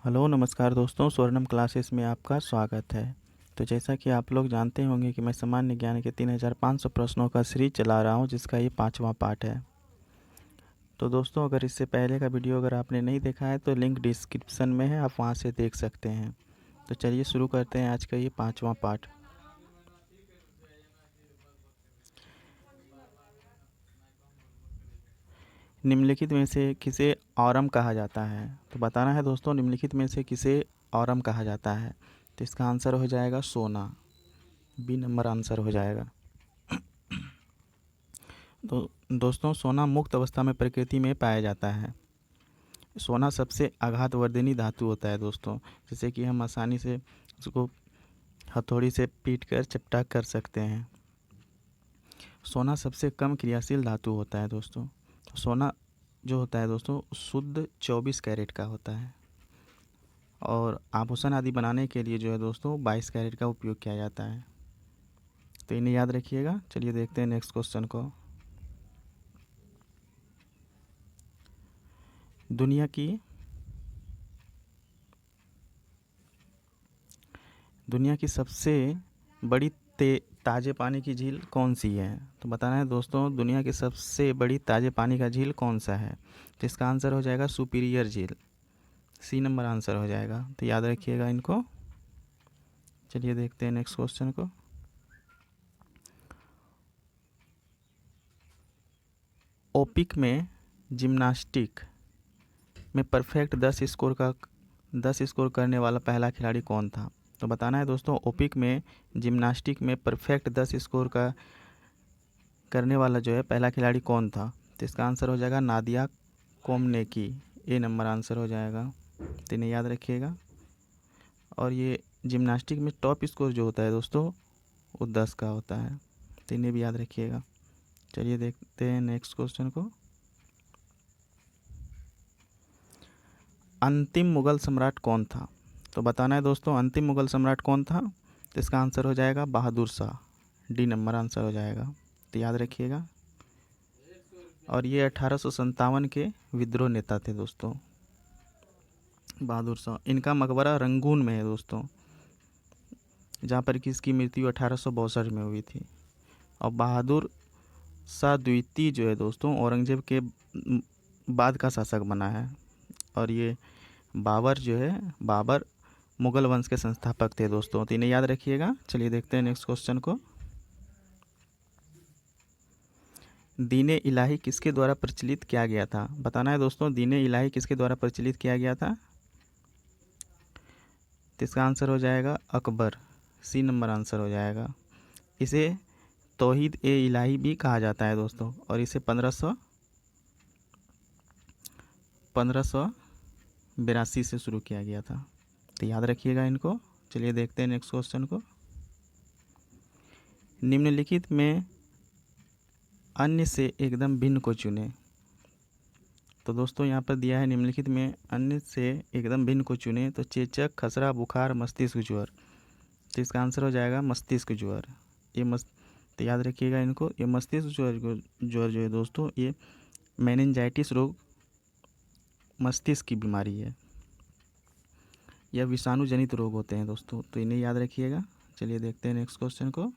Hello नमस्कार दोस्तों, स्वर्णम classes में आपका स्वागत है। तो जैसा कि आप लोग जानते होंगे कि मैं सामान्य ज्ञान के 3500 प्रश्नों का सीरीज चला रहा हूं, जिसका ये 5वां पार्ट है। तो दोस्तों, अगर इससे पहले का वीडियो अगर आपने नहीं देखा है तो लिंक डिस्क्रिप्शन में है, आप वहां से देख सकते हैं। तो चलिए शुरू करते हैं आज का ये 5वां पार्ट। निम्नलिखित में से किसे औरम कहा जाता है? तो बताना है दोस्तों, निम्नलिखित में से किसे औरम कहा जाता है? तो इसका आंसर हो जाएगा सोना। बी नंबर आंसर हो जाएगा। तो दोस्तों, सोना मुक्त अवस्था में प्रकृति में पाया जाता है। सोना सबसे आघातवर्धनी धातु होता है दोस्तों, जैसे कि हम आसानी से उसको हथौड़ी से पीट कर चपटा कर सकते हैं। सोना सबसे कम क्रियाशील धातु होता है दोस्तों। सोना जो होता है दोस्तों शुद्ध 24 कैरेट का होता है, और आभूषण आदि बनाने के लिए जो है दोस्तों 22 कैरेट का उपयोग किया जाता है। तो इन्हें याद रखिएगा। चलिए देखते हैं नेक्स्ट क्वेश्चन को। दुनिया की दुनिया की सबसे बड़ी ताज़े पानी की झील कौन सी है? तो बताना है दोस्तों, दुनिया की सबसे बड़ी ताज़े पानी का झील कौन सा है? तो इसका आंसर हो जाएगा सुपीरियर झील। सी नंबर आंसर हो जाएगा। तो याद रखिएगा इनको। चलिए देखते हैं नेक्स्ट क्वेश्चन को। ओपिक में जिम्नास्टिक में परफेक्ट 10 स्कोर करने वाला पहला खिलाड़ी कौन था? तो बताना है दोस्तों, ओपिक में जिम्नास्टिक में परफेक्ट 10 स्कोर का करने वाला जो है पहला खिलाड़ी कौन था? तो इसका आंसर हो जाएगा नादिया कोमनेकी। ए नंबर आंसर हो जाएगा। तो इन्हें याद रखिएगा। और ये जिम्नास्टिक में टॉप स्कोर जो होता है दोस्तों वो 10 का होता है। तो इन्हें भी याद रखिएगा। चलिए देखते हैं नेक्स्ट क्वेश्चन को। अंतिम मुगल सम्राट कौन था? तो बताना है दोस्तों, अंतिम मुगल सम्राट कौन था? तो इसका आंसर हो जाएगा Bahadur Shah. D number answer हो जाएगा। तो याद रखिएगा। और ये 1857 के विद्रोह नेता थे दोस्तों, बहादुर शाह। इनका मकबरा रंगून में है दोस्तों, जहाँ पर कि इसकी मृत्यु 1862 में हुई थी। और बहादुर शाह द्वितीय जो है दोस्तों औरंगजेब के बाद का शासक बना है। और ये बाबर मुगल वंश के संस्थापक थे दोस्तों। तो इन्हें याद रखिएगा। चलिए देखते हैं नेक्स्ट क्वेश्चन को। दीने इलाही किसके द्वारा प्रचलित किया गया था? बताना है दोस्तों, दीने इलाही किसके द्वारा प्रचलित किया गया था? तो इसका आंसर हो जाएगा अकबर। सी नंबर आंसर हो जाएगा। इसे तौहीद ए इलाही भी कहा जाता है दोस्तों, और इसे 1582 से शुरू किया गया था। तो याद रखिएगा इनको। चलिए देखते हैं नेक्स्ट क्वेश्चन को। निम्नलिखित में अन्य से एकदम भिन्न को चुने। तो दोस्तों यहाँ पर दिया है निम्नलिखित में अन्य से एकदम भिन्न को चुने। तो चेचक, खसरा, बुखार, मस्तिष्क ज्वर। तो इसका आंसर हो जाएगा मस्तिष्क ज्वर। तो याद रखिएगा इनको। ये मस्तिष्क ज्वर जो है दोस्तों ये मेनिंजाइटिस रोग, मस्तिष्क की बीमारी है। यह विषाणु जनित रोग होते हैं दोस्तों। तो इन्हें याद रखिएगा। चलिए देखते हैं नेक्स्ट क्वेश्चन को।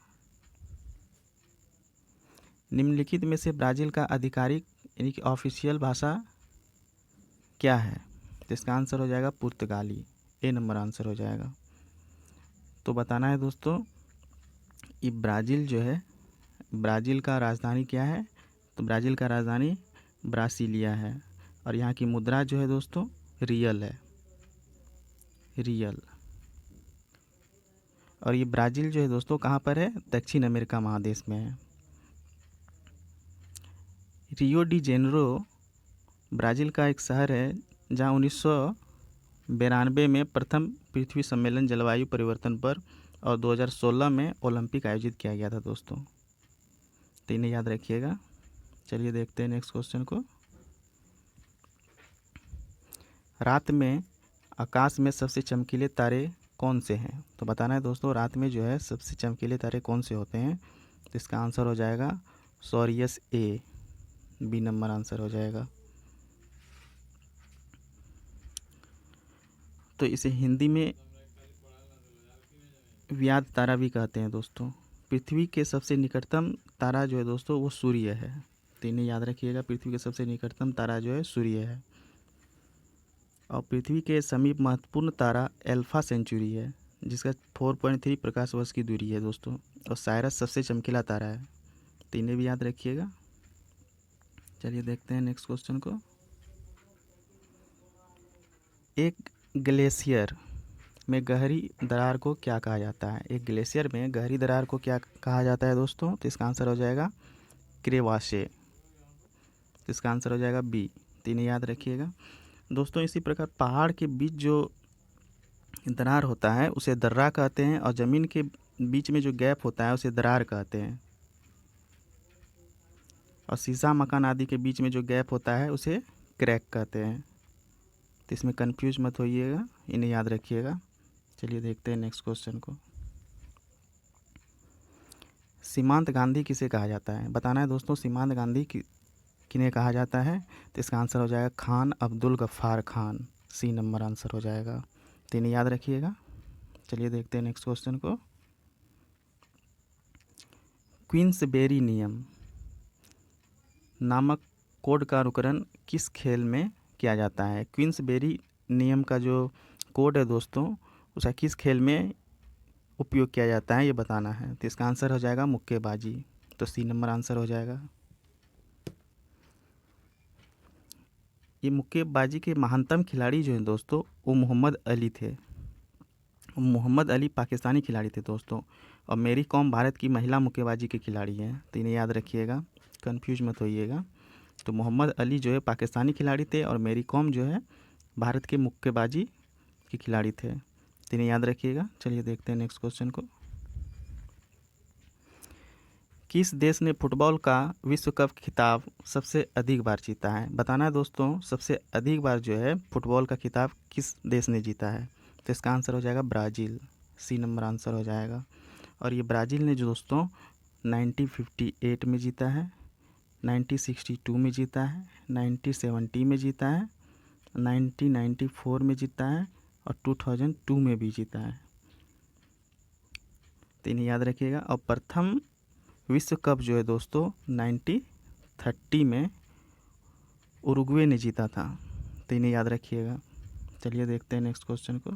निम्नलिखित में से ब्राज़ील का आधिकारिक यानी कि ऑफिशियल भाषा क्या है? तो इसका आंसर हो जाएगा पुर्तगाली। ए नंबर आंसर हो जाएगा। तो बताना है दोस्तों, ये ब्राज़ील जो है, ब्राज़ील का राजधानी क्या है? तो ब्राज़ील का राजधानी ब्रासिलिया है। और यहाँ की मुद्रा जो है दोस्तों रियल है, रियल। और ये ब्राज़ील जो है दोस्तों कहाँ पर है? दक्षिण अमेरिका महादेश में है। रियो डी जेनेरो ब्राज़ील का एक शहर है जहाँ 1992 में प्रथम पृथ्वी सम्मेलन जलवायु परिवर्तन पर और 2016 में ओलंपिक आयोजित किया गया था दोस्तों। तो इन्हें याद रखिएगा। चलिए देखते हैं नेक्स्ट क्वेश्चन को। रात में आकाश में सबसे चमकीले तारे कौन से हैं? तो बताना है दोस्तों, रात में जो है सबसे चमकीले तारे कौन से होते हैं? तो इसका आंसर हो जाएगा सॉरियस ए। बी नंबर आंसर हो जाएगा। तो इसे हिंदी में व्याध तारा भी कहते हैं दोस्तों। पृथ्वी के सबसे निकटतम तारा जो है दोस्तों वो सूर्य है। तो इन्हें याद रखिएगा, पृथ्वी के सबसे निकटतम तारा जो है सूर्य है। और पृथ्वी के समीप महत्वपूर्ण तारा एल्फा सेंचुरी है, जिसका 4.3 प्रकाश वर्ष की दूरी है दोस्तों। और साइरस सबसे चमकीला तारा है। तो इन्हें भी याद रखिएगा। चलिए देखते हैं नेक्स्ट क्वेश्चन को। एक ग्लेशियर में गहरी दरार को क्या कहा जाता है? एक ग्लेशियर में गहरी दरार को क्या कहा जाता है दोस्तों? तो इसका आंसर हो जाएगा क्रेवाशे। तो इसका आंसर हो जाएगा बी। तीन याद रखिएगा दोस्तों। इसी प्रकार पहाड़ के बीच जो दरार होता है उसे दर्रा कहते हैं, और ज़मीन के बीच में जो गैप होता है उसे दरार कहते हैं। और शीशा मकान आदि के बीच में जो गैप होता है उसे क्रैक कहते हैं। तो इसमें कंफ्यूज मत होइएगा, इन्हें याद रखिएगा। चलिए देखते हैं नेक्स्ट क्वेश्चन को। सीमांत गांधी किसे कहा जाता है? बताना है दोस्तों सीमांत गांधी किन्हें कहा जाता है? तो इसका आंसर हो जाएगा Khan Abdul Ghaffar Khan. C number answer हो जाएगा। तो इन्हें याद रखिएगा। चलिए देखते हैं नेक्स्ट क्वेश्चन को। क्वींसबेरी नियम नामक कोड का अनुकरण किस खेल में किया जाता है? क्वींसबेरी नियम का जो कोड है दोस्तों उसका किस खेल में उपयोग किया जाता है ये बताना है। तो इसका आंसर हो जाएगा मुक्केबाजी। तो सी नंबर आंसर हो जाएगा। ये मुक्केबाजी के महानतम खिलाड़ी जो हैं दोस्तों वो मोहम्मद अली थे। मोहम्मद अली पाकिस्तानी खिलाड़ी थे दोस्तों, और मेरी कॉम भारत की महिला मुक्केबाजी के खिलाड़ी हैं। तो इन्हें याद रखिएगा, कंफ्यूज मत होइएगा। तो मोहम्मद अली जो है पाकिस्तानी खिलाड़ी थे, और मेरी कॉम जो है भारत के मुक्केबाजी के खिलाड़ी थे। तो इन्हें याद रखिएगा। चलिए देखते हैं नेक्स्ट क्वेश्चन को। किस देश ने फुटबॉल का विश्व कप खिताब सबसे अधिक बार जीता है? बताना है दोस्तों सबसे अधिक बार जो है फुटबॉल का खिताब किस देश ने जीता है? तो इसका आंसर हो जाएगा ब्राज़ील। सी नंबर आंसर हो जाएगा। और ये ब्राज़ील ने जो दोस्तों 1958 में जीता है, 1962 में जीता है, 1970 में जीता है, 1994 में जीता है, और 2002 में भी जीता है। तो इन्हें याद रखिएगा। और प्रथम विश्व कप जो है दोस्तों 1930 में उरुग्वे ने जीता था। तो इन्हें याद रखिएगा। चलिए देखते हैं नेक्स्ट क्वेश्चन को।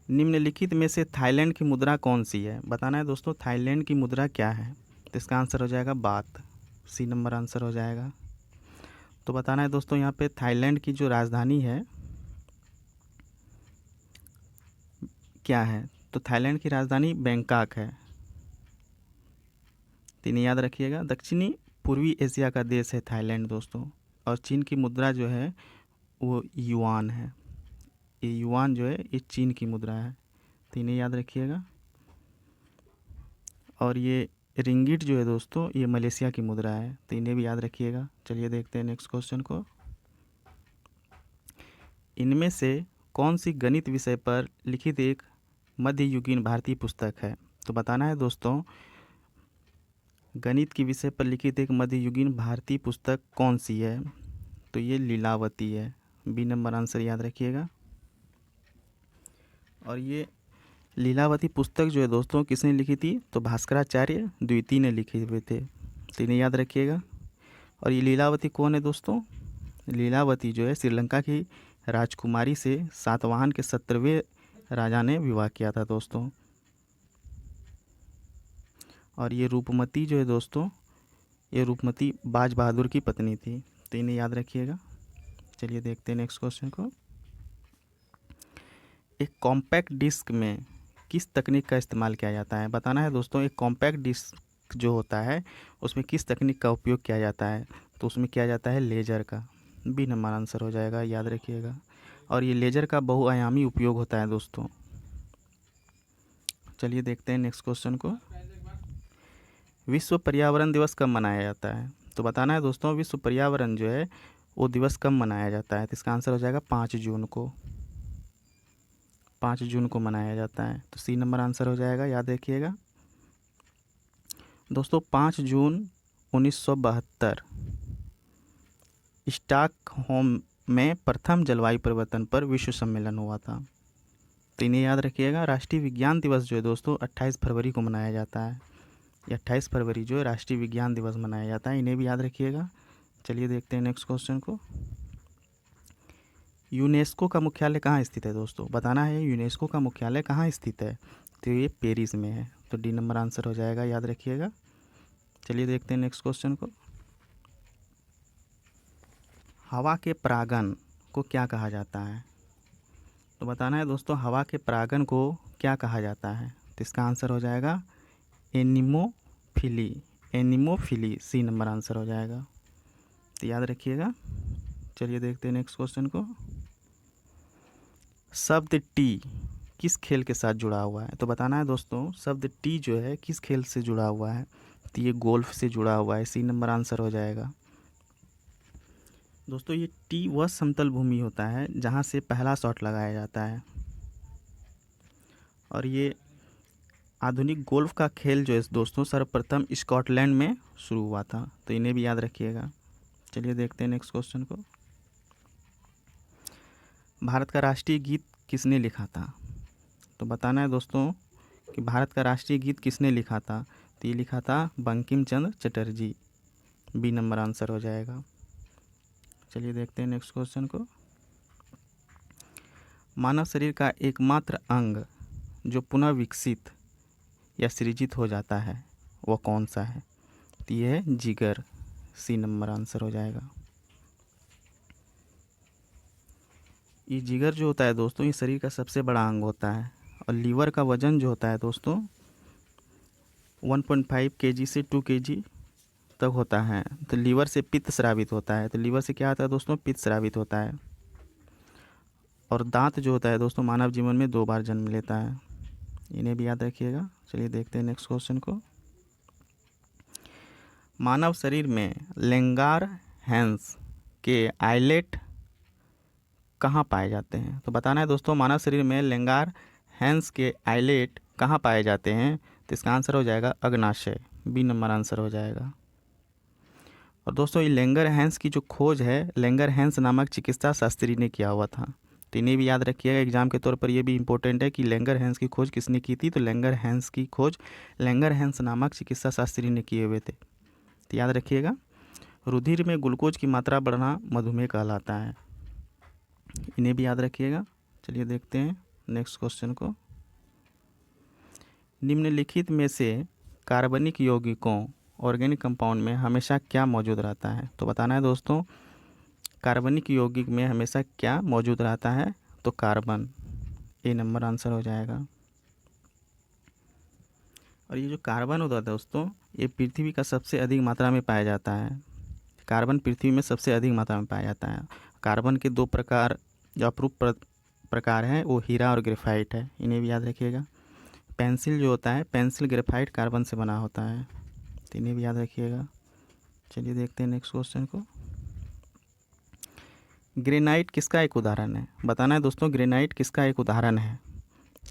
निम्नलिखित में से थाईलैंड की मुद्रा कौन सी है? बताना है दोस्तों थाईलैंड की मुद्रा क्या है? तो इसका आंसर हो जाएगा बात। सी नंबर आंसर हो जाएगा। तो बताना है दोस्तों यहाँ पे थाईलैंड की जो राजधानी है क्या है? तो थाईलैंड की राजधानी बैंकॉक है। तो इन्हें याद रखिएगा। दक्षिणी पूर्वी एशिया का देश है थाईलैंड दोस्तों, और चीन की मुद्रा जो है वो युआन है। ये युआन जो है ये चीन की मुद्रा है। तो इन्हें याद रखिएगा। और ये रिंगिट जो है दोस्तों ये मलेशिया की मुद्रा है। तो इन्हें भी याद रखिएगा। चलिए देखते हैं नेक्स्ट क्वेश्चन को। इनमें से कौन सी गणित विषय पर लिखित एक मध्ययुगीन भारतीय पुस्तक है? तो बताना है दोस्तों गणित की विषय पर लिखित एक मध्ययुगीन भारतीय पुस्तक कौन सी है? तो ये लीलावती है। बी नंबर आंसर याद रखिएगा। और ये लीलावती पुस्तक जो है दोस्तों किसने लिखी थी? तो भास्कराचार्य द्वितीय ने लिखे हुए थे। तो इन्हें याद रखिएगा। और ये लीलावती कौन है दोस्तों? लीलावती जो है श्रीलंका की राजकुमारी से सातवाहन के 17वें राजा ने विवाह किया था दोस्तों। और ये रूपमती जो है दोस्तों ये रूपमती बाज बहादुर की पत्नी थी। तो इन्हें याद रखिएगा। चलिए देखते हैं नेक्स्ट क्वेश्चन को। एक कॉम्पैक्ट डिस्क में किस तकनीक का इस्तेमाल किया जाता है? बताना है दोस्तों एक कॉम्पैक्ट डिस्क जो होता है उसमें किस तकनीक का उपयोग किया जाता है? तो उसमें किया जाता है लेज़र का। बी नंबर आंसर हो जाएगा, याद रखिएगा। और ये लेज़र का बहुआयामी उपयोग होता है दोस्तों। चलिए देखते हैं नेक्स्ट क्वेश्चन को। विश्व पर्यावरण दिवस कब मनाया जाता है? तो बताना है दोस्तों विश्व पर्यावरण जो है वो दिवस कब मनाया जाता है? तो इसका आंसर हो जाएगा 5 जून को। 5 जून को मनाया जाता है। तो सी नंबर आंसर हो जाएगा, याद रखिएगा दोस्तों। 5 जून 1972 स्टॉकहोम में प्रथम जलवायु परिवर्तन पर विश्व सम्मेलन हुआ था? तो इन्हें याद रखिएगा। राष्ट्रीय विज्ञान दिवस जो है दोस्तों 28 फरवरी को मनाया जाता है। ये 28 फरवरी जो है राष्ट्रीय विज्ञान दिवस मनाया जाता है, इन्हें भी याद रखिएगा। चलिए देखते हैं नेक्स्ट क्वेश्चन को। यूनेस्को का मुख्यालय कहाँ स्थित है दोस्तों? बताना है यूनेस्को का मुख्यालय कहाँ स्थित है। तो ये पेरिस में है, तो डी नंबर आंसर हो जाएगा, याद रखिएगा। चलिए देखते हैं नेक्स्ट क्वेश्चन को। हवा के परागन को क्या कहा जाता है? तो बताना है दोस्तों हवा के परागन को क्या कहा जाता है। तो इसका आंसर हो जाएगा anemophily. Anemophily C number answer हो जाएगा, तो याद रखिएगा। चलिए देखते हैं नेक्स्ट क्वेश्चन को। शब्द टी किस खेल के साथ जुड़ा हुआ है? तो बताना है दोस्तों शब्द टी जो है किस खेल से जुड़ा हुआ है। तो ये गोल्फ से जुड़ा हुआ है, सी नंबर आंसर हो जाएगा। दोस्तों ये टी वह समतल भूमि होता है जहाँ से पहला शॉट लगाया जाता है, और ये आधुनिक गोल्फ का खेल जो है दोस्तों सर्वप्रथम स्कॉटलैंड में शुरू हुआ था, तो इन्हें भी याद रखिएगा। चलिए देखते हैं नेक्स्ट क्वेश्चन को। भारत का राष्ट्रीय गीत किसने लिखा था? तो बताना है दोस्तों कि भारत का राष्ट्रीय गीत किसने लिखा था। तो ये लिखा था Bankim Chandra Chatterjee, B number answer हो जाएगा। चलिए देखते हैं नेक्स्ट क्वेश्चन को। मानव शरीर का एकमात्र अंग जो पुनः विकसित या सृजित हो जाता है वह कौन सा है? तो ये है जिगर, सी नंबर आंसर हो जाएगा। ये जिगर जो होता है दोस्तों ये शरीर का सबसे बड़ा अंग होता है, और लीवर का वजन जो होता है दोस्तों 1.5 kg से 2 kg तक होता है। तो लीवर से पित्त स्रावित होता है, तो लीवर से क्या होता है दोस्तों, पित्त स्रावित होता है। और दांत जो होता है दोस्तों मानव जीवन में 2 बार जन्म लेता है, इन्हें भी याद रखिएगा। चलिए देखते हैं नेक्स्ट क्वेश्चन को। मानव शरीर में लैंगारहैंस के आइलेट कहाँ पाए जाते हैं? तो बताना है दोस्तों मानव शरीर में लैंगारहैंस के आइलेट कहाँ पाए जाते हैं। तो इसका आंसर हो जाएगा अग्नाशय, बी नंबर आंसर हो जाएगा। और दोस्तों ये लैंगरहैंस की जो खोज है लैंगरहैंस नामक चिकित्सा शास्त्री ने किया हुआ था, तो इन्हें भी याद रखिएगा। एग्जाम के तौर पर ये भी इंपॉर्टेंट है कि लैंगरहैंस की खोज किसने की थी। तो लैंगरहैंस की खोज लैंगरहैंस नामक चिकित्सा शास्त्री ने किए हुए थे, तो याद रखिएगा। रुधिर में ग्लूकोज की मात्रा बढ़ना मधुमेह कहलाता है, इन्हें भी याद रखिएगा। चलिए देखते हैं नेक्स्ट क्वेश्चन को। निम्नलिखित में से कार्बनिक यौगिकों ऑर्गेनिक कंपाउंड में हमेशा क्या मौजूद रहता है? तो बताना है दोस्तों कार्बनिक यौगिक में हमेशा क्या मौजूद रहता है। तो कार्बन, ए नंबर आंसर हो जाएगा। और ये जो कार्बन होता है दोस्तों ये पृथ्वी का सबसे अधिक मात्रा में पाया जाता है। कार्बन पृथ्वी में सबसे अधिक मात्रा में पाया जाता है। कार्बन के 2 प्रकार जो अप्रूव प्रकार हैं वो हीरा और ग्रेफाइट है, इन्हें भी याद रखिएगा। पेंसिल जो होता है पेंसिल ग्रेफाइट कार्बन से बना होता है, तो इन्हें भी याद रखिएगा। चलिए देखते हैं नेक्स्ट क्वेश्चन को। ग्रेनाइट किसका एक उदाहरण है? बताना है दोस्तों ग्रेनाइट किसका एक उदाहरण है।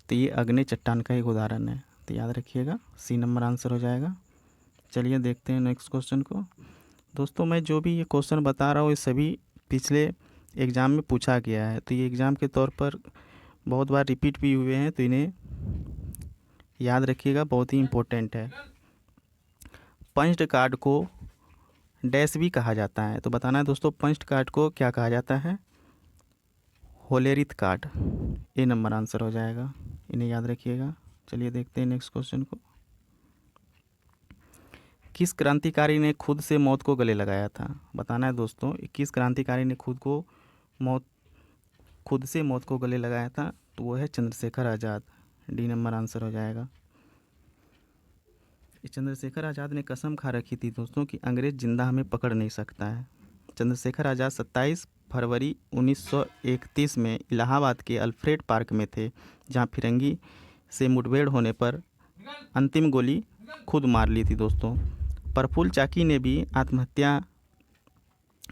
तो ये अग्नि चट्टान का एक उदाहरण है, तो याद रखिएगा, सी नंबर आंसर हो जाएगा। चलिए देखते हैं नेक्स्ट क्वेश्चन को। दोस्तों मैं जो भी ये क्वेश्चन बता रहा हूँ ये सभी पिछले एग्ज़ाम में पूछा गया है, तो ये एग्ज़ाम के तौर पर बहुत बार रिपीट भी हुए हैं, तो इन्हें याद रखिएगा, बहुत ही इम्पोर्टेंट है। पंच्ड कार्ड को डैश भी कहा जाता है, तो बताना है दोस्तों पंच्ड कार्ड को क्या कहा जाता है। होलेरिथ कार्ड, ए नंबर आंसर हो जाएगा, इन्हें याद रखिएगा। चलिए देखते हैं नेक्स्ट क्वेश्चन को। किस क्रांतिकारी ने खुद से मौत को गले लगाया था? बताना है दोस्तों किस क्रांतिकारी ने खुद से मौत को गले लगाया था। तो वो है Chandrashekhar Azad, D number answer हो जाएगा। चंद्रशेखर आज़ाद ने कसम खा रखी थी दोस्तों कि अंग्रेज़ जिंदा हमें पकड़ नहीं सकता है। चंद्रशेखर आज़ाद 27 फरवरी 1931 में इलाहाबाद के अल्फ्रेड पार्क में थे, जहां फिरंगी से मुठभेड़ होने पर अंतिम गोली खुद मार ली थी दोस्तों। प्रफुल्ल चाकी ने भी आत्महत्या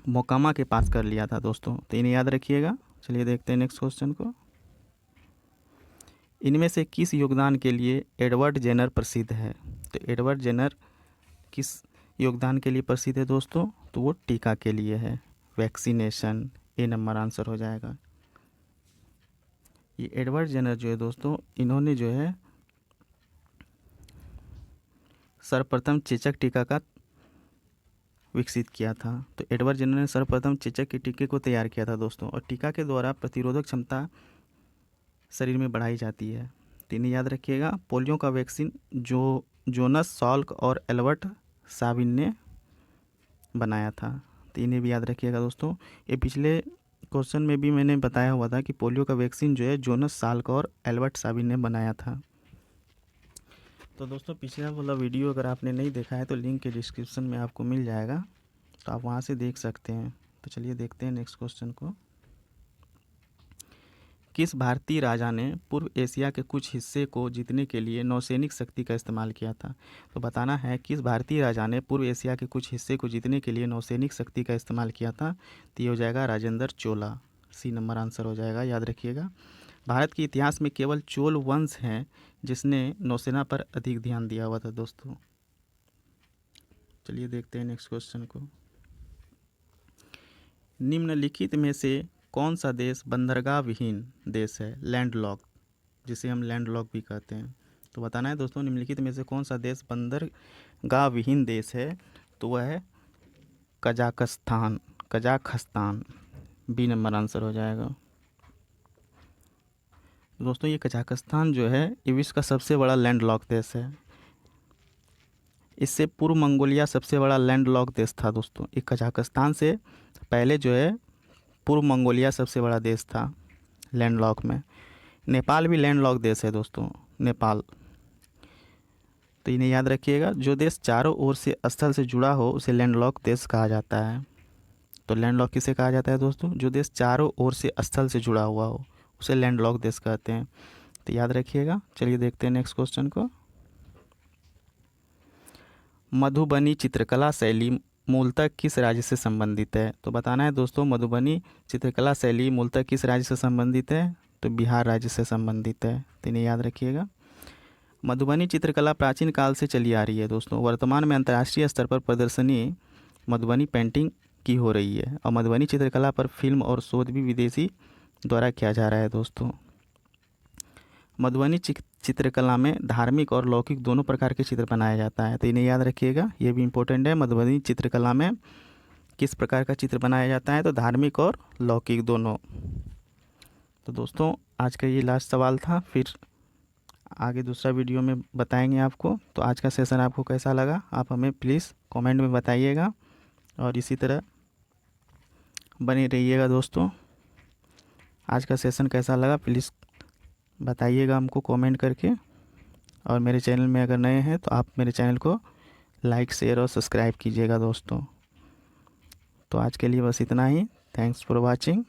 मोकामा के पास कर लिया था दोस्तों, तो इन्हें याद रखिएगा। चलिए देखते हैं नेक्स्ट क्वेश्चन को। इनमें से किस योगदान के लिए एडवर्ड जेनर प्रसिद्ध है? तो एडवर्ड जेनर किस योगदान के लिए प्रसिद्ध है दोस्तों? तो वो टीका के लिए है, वैक्सीनेशन, ए नंबर आंसर हो जाएगा। ये एडवर्ड जेनर जो है दोस्तों, इन्होंने जो है सर्वप्रथम चेचक टीका का विकसित किया था। तो एडवर्ड जेनर ने सर्वप्रथम चेचक के टीके को तैयार किया था दोस्तों, और टीका के द्वारा प्रतिरोधक क्षमता शरीर में बढ़ाई जाती है। तो इन्हें याद रखिएगा। पोलियो का वैक्सीन जो जोनस सॉल्क और एल्बर्ट साबिन ने बनाया था। तो इन्हें भी याद रखिएगा दोस्तों। ये पिछले क्वेश्चन में भी मैंने बताया हुआ था कि पोलियो का वैक्सीन जो है जोनस साल्क और एल्बर्ट साबिन ने बनाया था। तो दोस्तों पिछला वाला वीडियो अगर आपने नहीं देखा है तो लिंक के डिस्क्रिप्शन में आपको मिल जाएगा, तो आप वहाँ से देख सकते हैं। तो चलिए देखते हैं नेक्स्ट क्वेश्चन को। किस भारतीय राजा ने पूर्व एशिया के कुछ हिस्से को जीतने के लिए नौसैनिक शक्ति का इस्तेमाल किया था? तो बताना है किस भारतीय राजा ने पूर्व एशिया के कुछ हिस्से को जीतने के लिए नौसैनिक शक्ति का इस्तेमाल किया था? तो ये हो जाएगा राजेंद्र चोला। सी नंबर आंसर हो जाएगा, याद रखिएगा। भारत के इतिहास में केवल चोल वंश हैं जिसने नौसेना पर अधिक ध्यान दिया हुआ था दोस्तों। चलिए देखते हैं नेक्स्ट क्वेश्चन को। निम्नलिखित में से कौन सा देश बंदरगाह विहीन देश है, लैंडलॉक, जिसे हम लैंडलॉक भी कहते हैं? तो बताना है दोस्तों निम्नलिखित में से कौन सा देश बंदरगाह विहीन देश है? तो वह है कजाकिस्तान। बी नंबर आंसर हो जाएगा। दोस्तों ये कजाकिस्तान जो है ये विश्व का सबसे बड़ा लैंडलॉक देश है। इससे पूर्व मंगोलिया सबसे बड़ा लैंडलॉक देश था दोस्तों। ये कजाकिस्तान से पहले जो है पूर्व मंगोलिया सबसे बड़ा देश था लैंडलॉक में। नेपाल भी लैंडलॉक देश है दोस्तों, नेपाल। तो इन्हें याद रखिएगा। जो देश चारों ओर से स्थल से जुड़ा हो उसे लैंडलॉक देश कहा जाता है। तो लैंडलॉक किसे कहा जाता है दोस्तों? जो देश चारों ओर से स्थल से जुड़ा हुआ हो उसे लैंडलॉक देश कहते हैं। तो याद रखिएगा। चलिए देखते हैं नेक्स्ट क्वेश्चन को। मधुबनी चित्रकला शैली मूलतः किस राज्य से संबंधित है? तो बताना है दोस्तों मधुबनी चित्रकला शैली मूलतः किस राज्य से संबंधित है? तो बिहार राज्य से संबंधित है। तो इन्हें याद रखिएगा। मधुबनी चित्रकला प्राचीन काल से चली आ रही है दोस्तों। वर्तमान में अंतर्राष्ट्रीय स्तर पर प्रदर्शनी मधुबनी पेंटिंग की हो रही है, और मधुबनी चित्रकला पर फिल्म और शोध भी विदेशी द्वारा किया जा रहा है दोस्तों। मधुबनी चित्रकला में धार्मिक और लौकिक दोनों प्रकार के चित्र बनाया जाता है। तो इन्हें याद रखिएगा, ये भी इम्पोर्टेंट है। मधुबनी चित्रकला में किस प्रकार का चित्र बनाया जाता है? तो धार्मिक और लौकिक दोनों। तो दोस्तों आज का ये लास्ट सवाल था, फिर आगे दूसरा वीडियो में बताएंगे आपको। तो आज का सेशन आपको कैसा लगा आप हमें प्लीज़ कमेंट में बताइएगा, और इसी तरह बने रहिएगा दोस्तों। आज का सेशन कैसा लगा प्लीज़ बताइएगा हमको कमेंट करके, और मेरे चैनल में अगर नए हैं तो आप मेरे चैनल को लाइक शेयर और सब्सक्राइब कीजिएगा दोस्तों। तो आज के लिए बस इतना ही। Thanks for watching.